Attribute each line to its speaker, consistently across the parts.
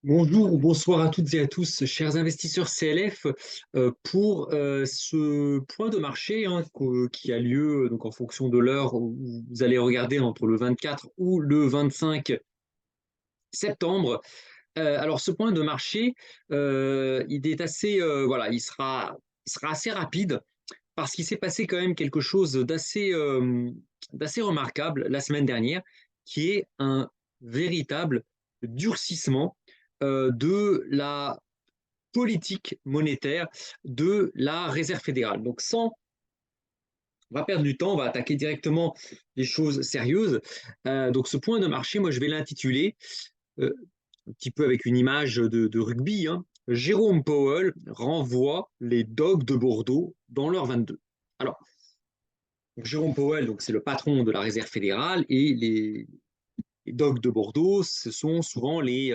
Speaker 1: Bonjour ou bonsoir à toutes et à tous, chers investisseurs CLF, pour ce point de marché hein, qui a lieu donc en fonction de l'heure où vous allez regarder entre le 24 ou le 25 septembre. Alors ce point de marché, il est assez, voilà, il sera assez rapide parce qu'il s'est passé quand même quelque chose d'assez remarquable la semaine dernière, qui est un véritable durcissement de la politique monétaire de la Réserve fédérale. Donc sans on va perdre du temps, on va attaquer directement les choses sérieuses. Donc ce point de marché, moi je vais l'intituler euh, un petit peu avec une image de rugby, hein. Jérôme Powell renvoie les Dogs de Bordeaux dans leur 22. Alors, Jérôme Powell, donc c'est le patron de la Réserve fédérale, et les Dogs de Bordeaux, ce sont souvent les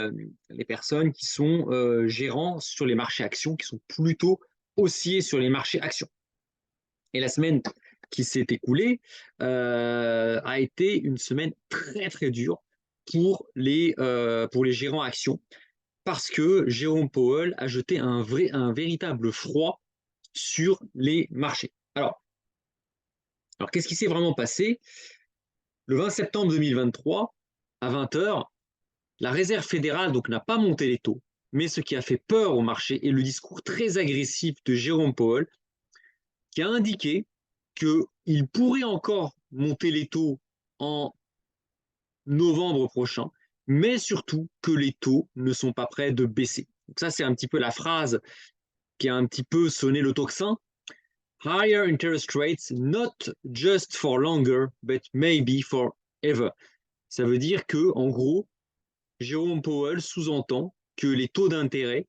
Speaker 1: personnes qui sont gérants sur les marchés actions, qui sont plutôt haussiers sur les marchés actions. Et la semaine qui s'est écoulée a été une semaine très très dure pour les gérants actions parce que Jérôme Powell a jeté un véritable froid sur les marchés. Alors qu'est-ce qui s'est vraiment passé? Le 20 septembre 2023, à 20 heures, la Réserve fédérale donc n'a pas monté les taux, mais ce qui a fait peur au marché est le discours très agressif de Jérôme Powell qui a indiqué qu'il pourrait encore monter les taux en novembre prochain, mais surtout que les taux ne sont pas prêts de baisser. Donc ça, c'est un petit peu la phrase qui a un petit peu sonné le tocsin. Higher interest rates, not just for longer, but maybe forever. Ça veut dire que, en gros, Jérôme Powell sous-entend que les taux d'intérêt,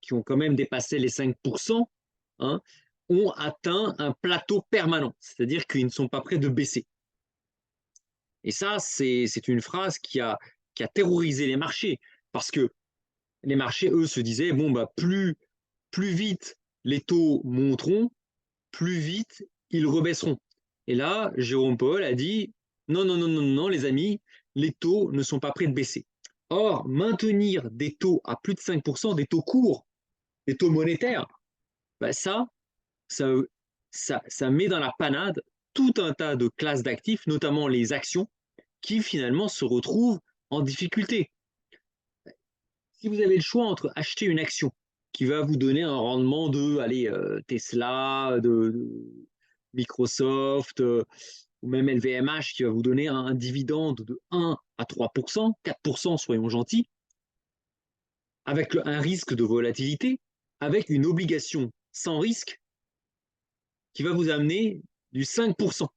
Speaker 1: qui ont quand même dépassé les 5%, hein, ont atteint un plateau permanent, c'est-à-dire qu'ils ne sont pas prêts de baisser. Et ça, c'est une phrase qui a terrorisé les marchés, parce que les marchés, eux, se disaient, bon, bah, plus vite les taux monteront, plus vite ils rebaisseront. Et là, Jérôme Powell a dit, non, non, non, non, non, les amis, les taux ne sont pas prêts de baisser. Or, maintenir des taux à plus de 5%, des taux courts, des taux monétaires, bah ça, ça met dans la panade tout un tas de classes d'actifs, notamment les actions, qui finalement se retrouvent en difficulté. Si vous avez le choix entre acheter une action qui va vous donner un rendement de allez, Tesla, de Microsoft, ou même LVMH qui va vous donner un dividende de 1 à 3%, 4%, soyons gentils, avec un risque de volatilité, avec une obligation sans risque qui va vous amener du 5%,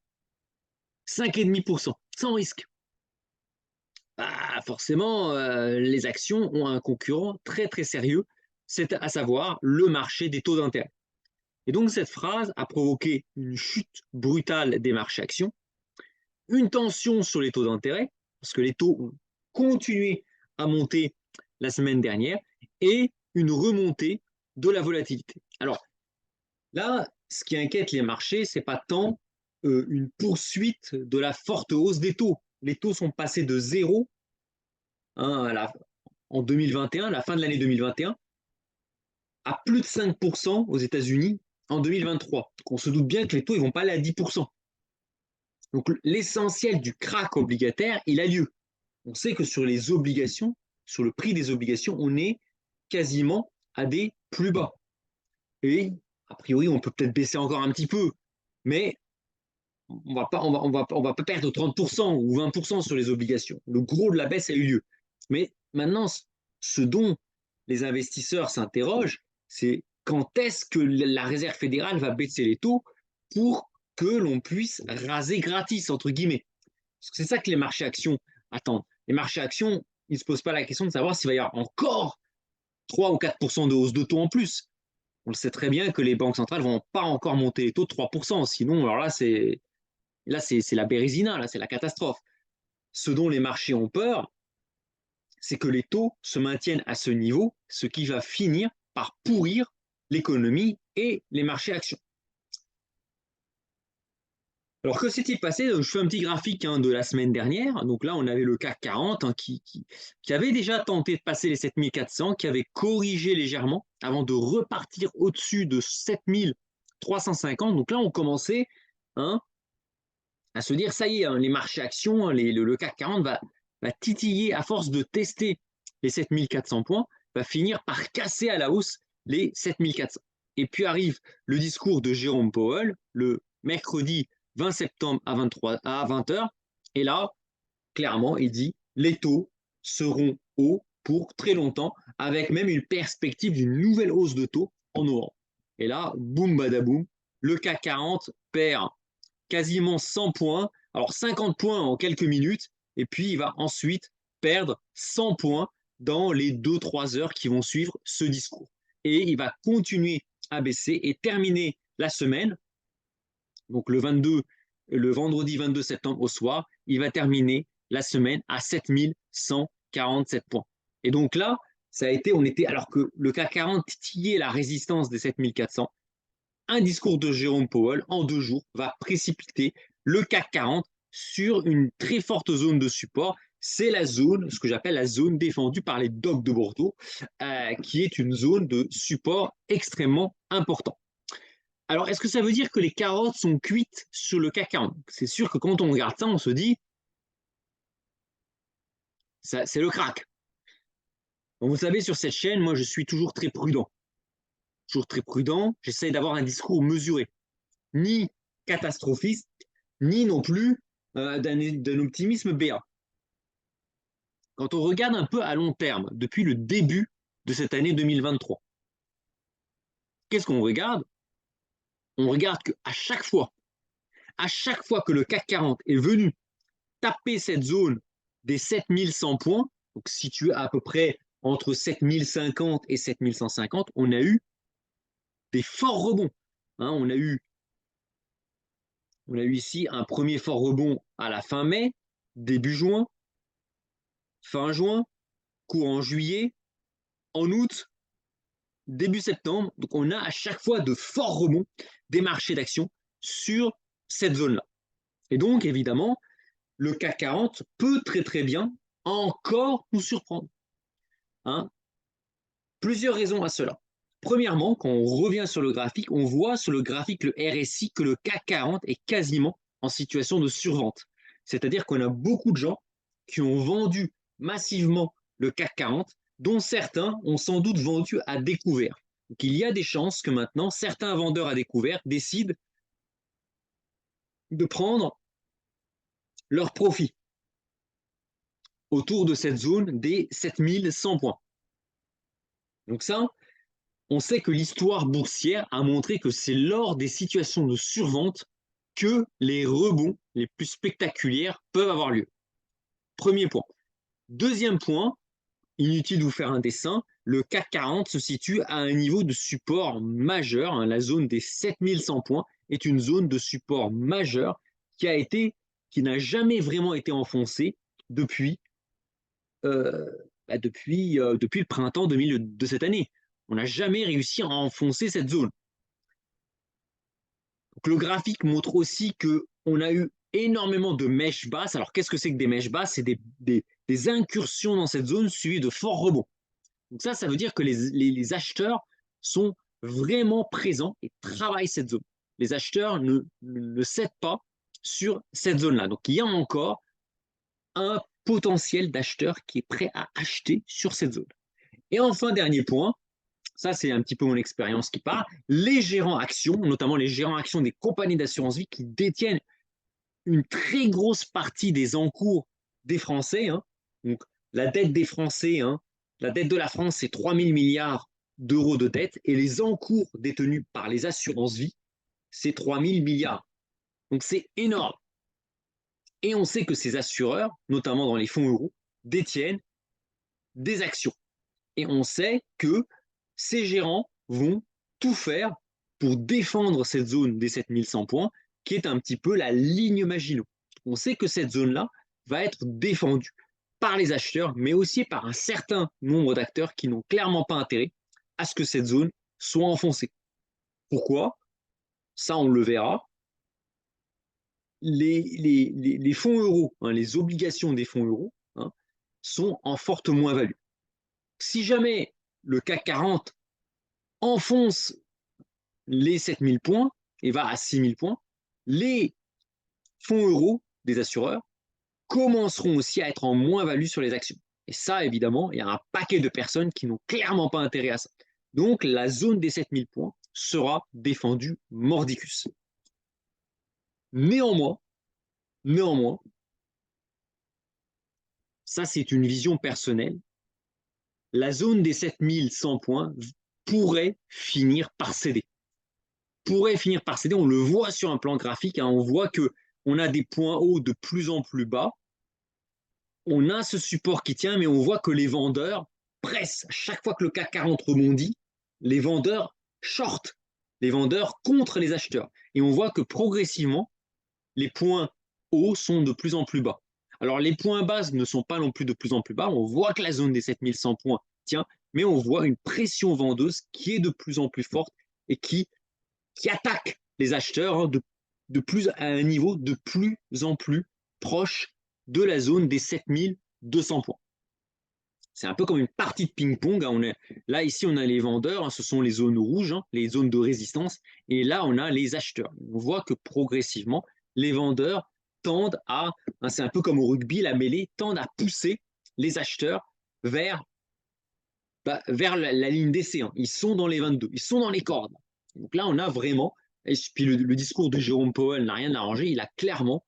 Speaker 1: 5,5%, sans risque. Bah, forcément, les actions ont un concurrent très très sérieux, c'est à savoir le marché des taux d'intérêt. Et donc cette phrase a provoqué une chute brutale des marchés actions, une tension sur les taux d'intérêt, parce que les taux ont continué à monter la semaine dernière, et une remontée de la volatilité. Alors là, ce qui inquiète les marchés, c'est pas tant une poursuite de la forte hausse des taux. Les taux sont passés de zéro hein, en 2021, la fin de l'année 2021, à plus de 5% aux États-Unis en 2023. Donc on se doute bien que les taux ne vont pas aller à 10%. Donc l'essentiel du crack obligataire, il a lieu. On sait que sur les obligations, sur le prix des obligations, on est quasiment à des plus bas. Et a priori, on peut peut-être baisser encore un petit peu, mais on va pas perdre 30% ou 20% sur les obligations. Le gros de la baisse a eu lieu. Mais maintenant, ce dont les investisseurs s'interrogent, c'est quand est-ce que la Réserve fédérale va baisser les taux pour que l'on puisse raser gratis, entre guillemets. Parce que c'est ça que les marchés actions attendent. Les marchés actions, ils ne se posent pas la question de savoir s'il va y avoir encore 3 ou 4% de hausse de taux en plus. On le sait très bien que les banques centrales ne vont pas encore monter les taux de 3%. Sinon, alors là, c'est la bérésina, là, c'est la catastrophe. Ce dont les marchés ont peur, c'est que les taux se maintiennent à ce niveau, ce qui va finir par pourrir l'économie et les marchés actions. Alors, que s'est-il passé? Je fais un petit graphique de la semaine dernière. Donc là, on avait le CAC 40 qui avait déjà tenté de passer les 7400, qui avait corrigé légèrement avant de repartir au-dessus de 7350. Donc là, on commençait hein, à se dire, ça y est, les marchés actions, le CAC 40 va titiller à force de tester les 7400 points, va finir par casser à la hausse les 7400. Et puis arrive le discours de Jérôme Powell le mercredi 20 septembre à 20h. Et là, clairement, il dit les taux seront hauts pour très longtemps, avec même une perspective d'une nouvelle hausse de taux en novembre. Et là, boum badaboum, le CAC 40 perd quasiment 100 points, alors 50 points en quelques minutes, et puis il va ensuite perdre 100 points dans les 2-3 heures qui vont suivre ce discours. Et il va continuer à baisser et terminer la semaine, donc le vendredi 22 septembre au soir, il va terminer la semaine à 7147 points. Et donc là, ça a été, on était, alors que le CAC 40 titillait la résistance des 7400, un discours de Jérôme Powell en 2 jours va précipiter le CAC 40 sur une très forte zone de support. C'est la zone, ce que j'appelle la zone défendue par les dogs de Bordeaux, qui est une zone de support extrêmement important. Alors, est-ce que ça veut dire que les carottes sont cuites sur le CAC 40? C'est sûr que quand on regarde ça, on se dit, c'est le crack. Donc, vous savez, sur cette chaîne, moi, je suis toujours très prudent. Toujours très prudent, j'essaie d'avoir un discours mesuré. Ni catastrophiste, ni non plus d'un optimisme béat. Quand on regarde un peu à long terme, depuis le début de cette année 2023, qu'est-ce qu'on regarde? On regarde qu'à chaque fois que le CAC 40 est venu taper cette zone des 7100 points, donc situé à peu près entre 7050 et 7150, on a eu des forts rebonds. Hein, on a eu ici un premier fort rebond à la fin mai, début juin, fin juin, courant juillet, en août, début septembre. Donc on a à chaque fois de forts rebonds des marchés d'actions sur cette zone-là. Et donc évidemment, le CAC 40 peut très très bien encore nous surprendre. Hein. Plusieurs raisons à cela. Premièrement, quand on revient sur le graphique, on voit sur le graphique le RSI que le CAC 40 est quasiment en situation de survente. C'est-à-dire qu'on a beaucoup de gens qui ont vendu massivement le CAC 40, dont certains ont sans doute vendu à découvert. Donc il y a des chances que maintenant, certains vendeurs à découvert décident de prendre leur profit autour de cette zone des 7100 points. Donc ça, on sait que l'histoire boursière a montré que c'est lors des situations de survente que les rebonds les plus spectaculaires peuvent avoir lieu. Premier point. Deuxième point, inutile de vous faire un dessin, le CAC 40 se situe à un niveau de support majeur. Hein, la zone des 7100 points est une zone de support majeur qui n'a jamais vraiment été enfoncée depuis, depuis le printemps de cette année. On n'a jamais réussi à enfoncer cette zone. Donc, le graphique montre aussi qu'on a eu énormément de mèches basses. Alors, qu'est-ce que c'est que des mèches basses? C'est des incursions dans cette zone suivies de forts rebonds. Donc ça veut dire que les acheteurs sont vraiment présents et travaillent cette zone. Les acheteurs ne cèdent pas sur cette zone-là. Donc, il y a encore un potentiel d'acheteur qui est prêt à acheter sur cette zone. Et enfin, dernier point, ça c'est un petit peu mon expérience qui part, les gérants actions, notamment les gérants actions des compagnies d'assurance vie qui détiennent une très grosse partie des encours des Français. Hein. Donc la dette des Français, hein, la dette de la France, c'est 3 000 milliards d'euros de dette et les encours détenus par les assurances vie, c'est 3 000 milliards. Donc c'est énorme. Et on sait que ces assureurs, notamment dans les fonds euros, détiennent des actions. Et on sait que ces gérants vont tout faire pour défendre cette zone des 7100 points, qui est un petit peu la ligne Maginot. On sait que cette zone-là va être défendue par les acheteurs, mais aussi par un certain nombre d'acteurs qui n'ont clairement pas intérêt à ce que cette zone soit enfoncée. Pourquoi? Ça, on le verra. les fonds euros, hein, les obligations des fonds euros, hein, sont en forte moins-value. Si jamais le CAC 40 enfonce les 7000 points et va à 6000 points, les fonds euros des assureurs commenceront aussi à être en moins-value sur les actions. Et ça, évidemment, il y a un paquet de personnes qui n'ont clairement pas intérêt à ça. Donc, la zone des 7000 points sera défendue mordicus. Néanmoins, ça c'est une vision personnelle, la zone des 7100 points pourrait finir par céder. On le voit sur un plan graphique, hein, on voit qu'on a des points hauts de plus en plus bas, on a ce support qui tient, mais on voit que les vendeurs pressent. Chaque fois que le CAC 40 rebondit, les vendeurs shortent, les vendeurs contre les acheteurs. Et on voit que progressivement, les points hauts sont de plus en plus bas. Alors les points bas ne sont pas non plus de plus en plus bas, on voit que la zone des 7100 points tient, mais on voit une pression vendeuse qui est de plus en plus forte et qui attaque les acheteurs, hein, de plus à un niveau de plus en plus proche de la zone des 7200 points. C'est un peu comme une partie de ping-pong, hein. Là, ici, on a les vendeurs, hein, ce sont les zones rouges, hein, les zones de résistance, et là, on a les acheteurs. On voit que progressivement, les vendeurs tendent à, hein, c'est un peu comme au rugby, la mêlée, tendent à pousser les acheteurs vers la ligne d'essai, hein. Ils sont dans les 22, ils sont dans les cordes. Donc là, on a vraiment, et puis le discours de Jérôme Powell n'a rien arrangé, il a clairement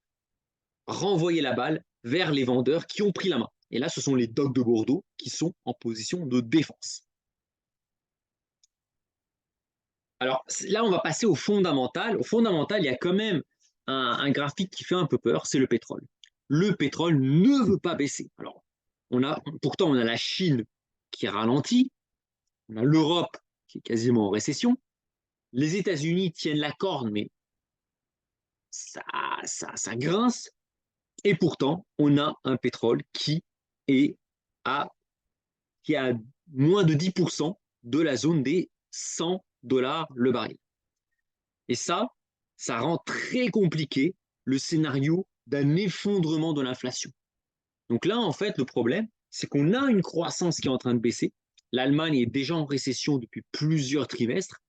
Speaker 1: renvoyé la balle vers les vendeurs qui ont pris la main. Et là, ce sont les Dogs de Bordeaux qui sont en position de défense. Alors là, on va passer au fondamental. Au fondamental, il y a quand même un graphique qui fait un peu peur, c'est le pétrole. Le pétrole ne veut pas baisser. Alors, pourtant, on a la Chine qui ralentit, on a l'Europe qui est quasiment en récession, les États-Unis tiennent la corde, mais ça grince, et pourtant, on a un pétrole est à, qui est à moins de 10% de la zone des 100 $ le baril. Et ça rend très compliqué le scénario d'un effondrement de l'inflation. Donc là, en fait, le problème, c'est qu'on a une croissance qui est en train de baisser. L'Allemagne est déjà en récession depuis plusieurs trimestres.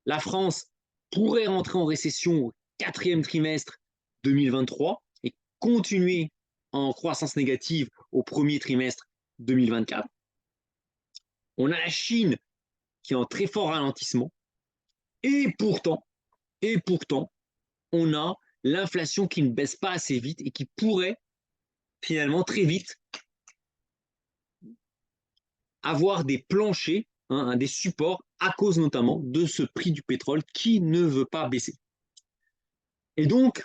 Speaker 1: La France pourrait rentrer en récession au 4e trimestre 2023 et continuer en croissance négative au 1er trimestre 2024. On a la Chine qui est en très fort ralentissement. Et pourtant, on a l'inflation qui ne baisse pas assez vite et qui pourrait finalement très vite avoir des planchers, hein, des supports, à cause notamment de ce prix du pétrole qui ne veut pas baisser. Et donc,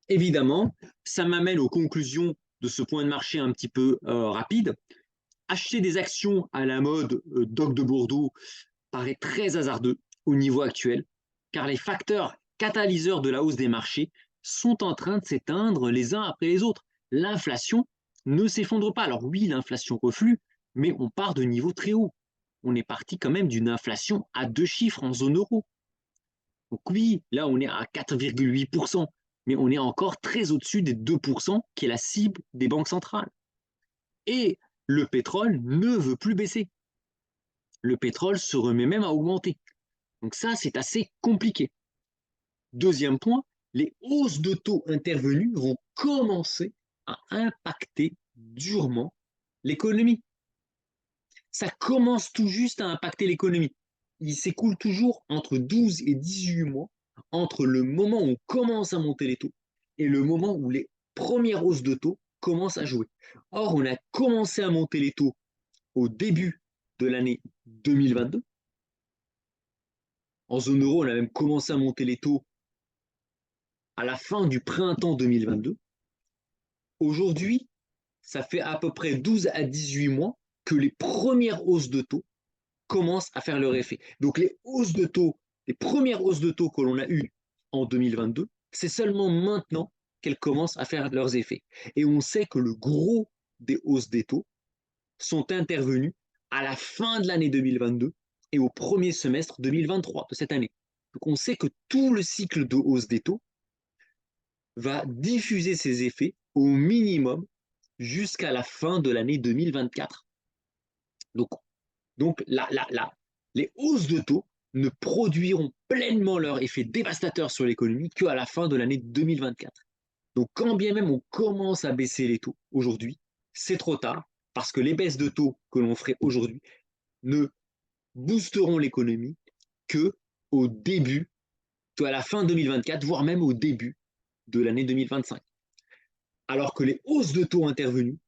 Speaker 1: évidemment, ça m'amène aux conclusions de ce point de marché un petit peu rapide. Acheter des actions à la mode Dogs de Bordeaux paraît très hasardeux au niveau actuel, car les facteurs catalyseurs de la hausse des marchés sont en train de s'éteindre les uns après les autres. L'inflation ne s'effondre pas. Alors oui, l'inflation reflue, mais on part de niveaux très hauts. On est parti quand même d'une inflation à 2 chiffres en zone euro. Donc oui, là on est à 4,8%, mais on est encore très au-dessus des 2% qui est la cible des banques centrales. Et le pétrole ne veut plus baisser. Le pétrole se remet même à augmenter. Donc ça, c'est assez compliqué. Deuxième point, les hausses de taux intervenues vont commencer à impacter durement l'économie. Ça commence tout juste à impacter l'économie. Il s'écoule toujours entre 12 et 18 mois entre le moment où on commence à monter les taux et le moment où les premières hausses de taux commencent à jouer. Or, on a commencé à monter les taux au début de l'année 2022. En zone euro, on a même commencé à monter les taux à la fin du printemps 2022. Aujourd'hui, ça fait à peu près 12 à 18 mois que les premières hausses de taux commencent à faire leur effet. Donc les premières hausses de taux que l'on a eues en 2022, c'est seulement maintenant qu'elles commencent à faire leurs effets. Et on sait que le gros des hausses des taux sont intervenues à la fin de l'année 2022 et au premier semestre 2023 de cette année. Donc on sait que tout le cycle de hausse des taux va diffuser ses effets au minimum jusqu'à la fin de l'année 2024. Donc, les hausses de taux ne produiront pleinement leur effet dévastateur sur l'économie qu'à la fin de l'année 2024. Donc, quand bien même on commence à baisser les taux aujourd'hui, c'est trop tard parce que les baisses de taux que l'on ferait aujourd'hui ne boosteront l'économie que au début, à la fin 2024, voire même au début de l'année 2025. Alors que les hausses de taux intervenues,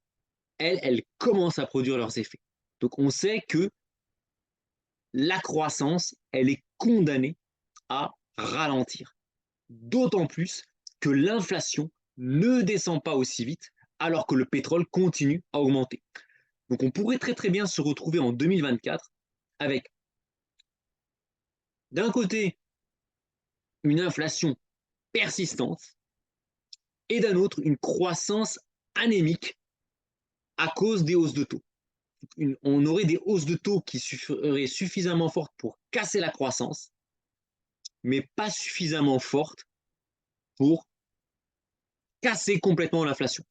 Speaker 1: elles commencent à produire leurs effets. Donc on sait que la croissance, elle est condamnée à ralentir. D'autant plus que l'inflation ne descend pas aussi vite alors que le pétrole continue à augmenter. Donc on pourrait très très bien se retrouver en 2024 avec d'un côté une inflation persistante et d'un autre une croissance anémique à cause des hausses de taux. On aurait des hausses de taux qui seraient suffisamment fortes pour casser la croissance, mais pas suffisamment fortes pour casser complètement l'inflation.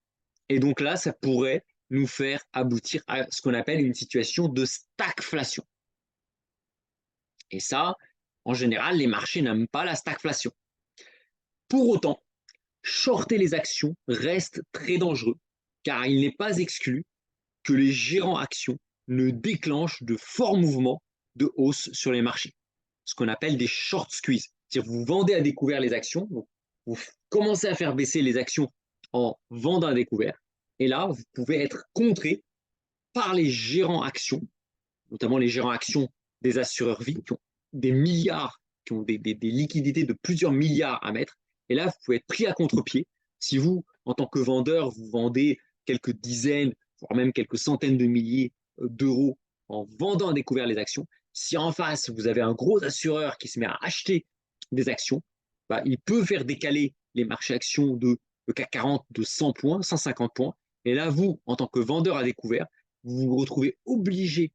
Speaker 1: Et donc là, ça pourrait nous faire aboutir à ce qu'on appelle une situation de stagflation. Et ça, en général, les marchés n'aiment pas la stagflation. Pour autant, shorter les actions reste très dangereux, car il n'est pas exclu que les gérants actions ne déclenchent de forts mouvements de hausse sur les marchés, ce qu'on appelle des short squeeze. C'est-à-dire vous vendez à découvert les actions, donc vous commencez à faire baisser les actions en vendant à découvert, et là, vous pouvez être contré par les gérants actions, notamment les gérants actions des assureurs vie, qui ont des milliards, qui ont des liquidités de plusieurs milliards à mettre, et là, vous pouvez être pris à contre-pied. Si vous, en tant que vendeur, vous vendez quelques dizaines, voire même quelques centaines de milliers d'euros en vendant à découvert les actions, si en face, vous avez un gros assureur qui se met à acheter des actions, bah, il peut faire décaler les marchés actions de le CAC 40 de 100 points, 150 points. Et là, vous, en tant que vendeur à découvert, vous vous retrouvez obligé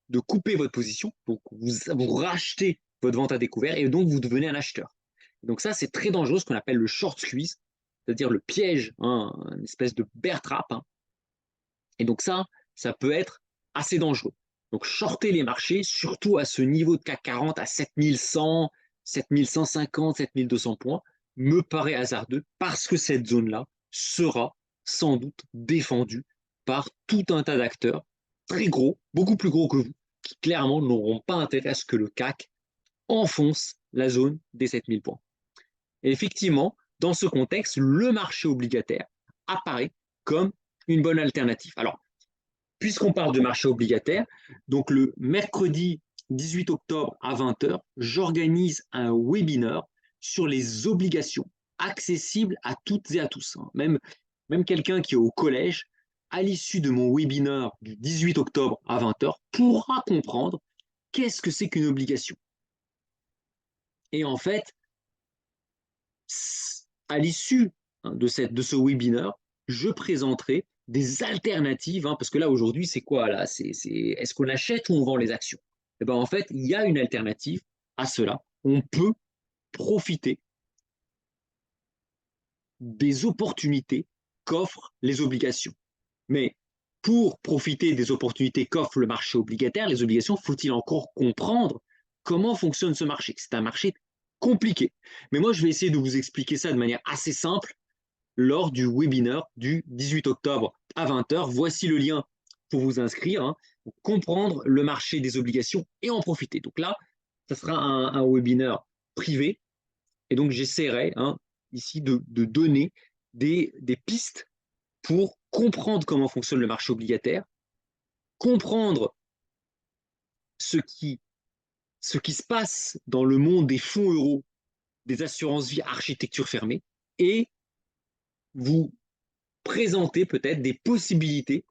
Speaker 1: de couper votre position, donc vous rachetez votre vente à découvert et donc vous devenez un acheteur. Donc ça, c'est très dangereux, ce qu'on appelle le short squeeze, c'est-à-dire le piège, hein, une espèce de bear trap. Hein. Et donc ça peut être assez dangereux. Donc shorter les marchés, surtout à ce niveau de CAC 40 à 7100, 7150, 7200 points, me paraît hasardeux parce que cette zone-là sera sans doute défendue par tout un tas d'acteurs très gros, beaucoup plus gros que vous, qui clairement n'auront pas intérêt à ce que le CAC enfonce la zone des 7000 points. Et effectivement, dans ce contexte, le marché obligataire apparaît comme une bonne alternative. Alors, puisqu'on parle de marché obligataire, donc le mercredi 18 octobre à 20h, j'organise un webinaire sur les obligations accessibles à toutes et à tous. Même quelqu'un qui est au collège, à l'issue de mon webinaire du 18 octobre à 20h, pourra comprendre qu'est-ce que c'est qu'une obligation. Et en fait, à l'issue de ce webinaire, je présenterai des alternatives, parce que là aujourd'hui c'est quoi là, est-ce qu'on achète ou on vend les actions? Et ben en fait il y a une alternative à cela. On peut profiter des opportunités qu'offrent les obligations. Mais pour profiter des opportunités qu'offre le marché obligataire, les obligations, faut-il encore comprendre comment fonctionne ce marché? C'est un marché compliqué. Mais moi, je vais essayer de vous expliquer ça de manière assez simple lors du webinaire du 18 octobre à 20h. Voici le lien pour vous inscrire, pour comprendre le marché des obligations et en profiter. Donc là, ça sera un webinaire privé. Et donc, j'essaierai ici de donner des pistes pour comprendre comment fonctionne le marché obligataire, comprendre ce qui se passe dans le monde des fonds euros, des assurances vie architecture fermée, et vous présenter peut-être des possibilités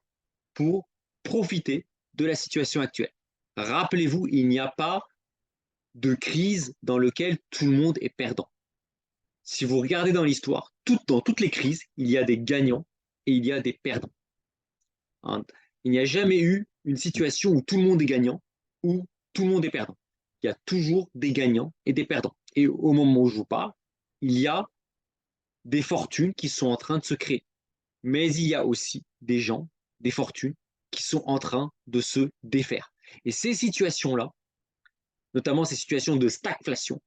Speaker 1: pour profiter de la situation actuelle. Rappelez-vous, il n'y a pas de crise dans laquelle tout le monde est perdant. Si vous regardez dans l'histoire, dans toutes les crises, il y a des gagnants et il y a des perdants. Hein. Il n'y a jamais eu une situation où tout le monde est gagnant ou tout le monde est perdant. Il y a toujours des gagnants et des perdants. Et au moment où je vous parle, il y a des fortunes qui sont en train de se créer. Mais il y a aussi des gens, des fortunes, qui sont en train de se défaire. Et ces situations-là, notamment ces situations de stagflation,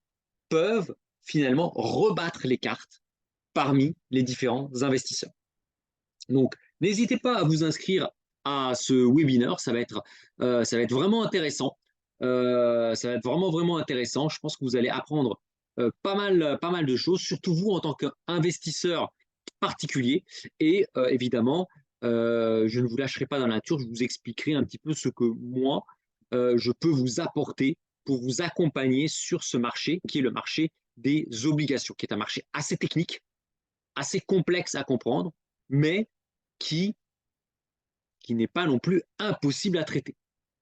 Speaker 1: peuvent finalement rebattre les cartes parmi les différents investisseurs. Donc, n'hésitez pas à vous inscrire à ce webinaire, ça va être vraiment intéressant. Ça va être vraiment, vraiment intéressant. Je pense que vous allez apprendre pas mal de choses, surtout vous en tant qu'investisseur particulier. Et évidemment, je ne vous lâcherai pas dans la nature, je vous expliquerai un petit peu ce que moi, je peux vous apporter pour vous accompagner sur ce marché qui est le marché des obligations, qui est un marché assez technique, assez complexe à comprendre, mais qui, qui n'est pas non plus impossible à traiter.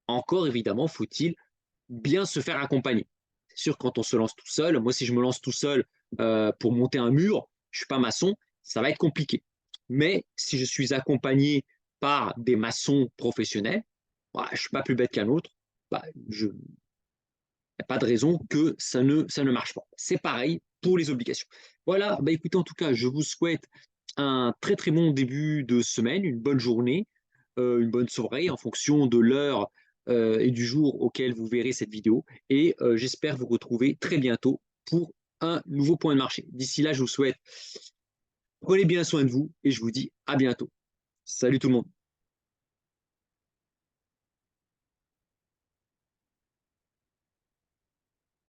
Speaker 1: Encore évidemment, faut-il bien se faire accompagner. C'est sûr, quand on se lance tout seul, moi si je me lance tout seul pour monter un mur, je ne suis pas maçon, ça va être compliqué. Mais si je suis accompagné par des maçons professionnels, bah, je ne suis pas plus bête qu'un autre, bah, il n'y a pas de raison que ça ne marche pas. C'est pareil pour les obligations. Voilà, bah écoutez, en tout cas, je vous souhaite un très très bon début de semaine, une bonne journée, une bonne soirée en fonction de l'heure et du jour auquel vous verrez cette vidéo. Et j'espère vous retrouver très bientôt pour un nouveau point de marché. D'ici là, je vous souhaite, prenez bien soin de vous et je vous dis à bientôt. Salut tout le monde.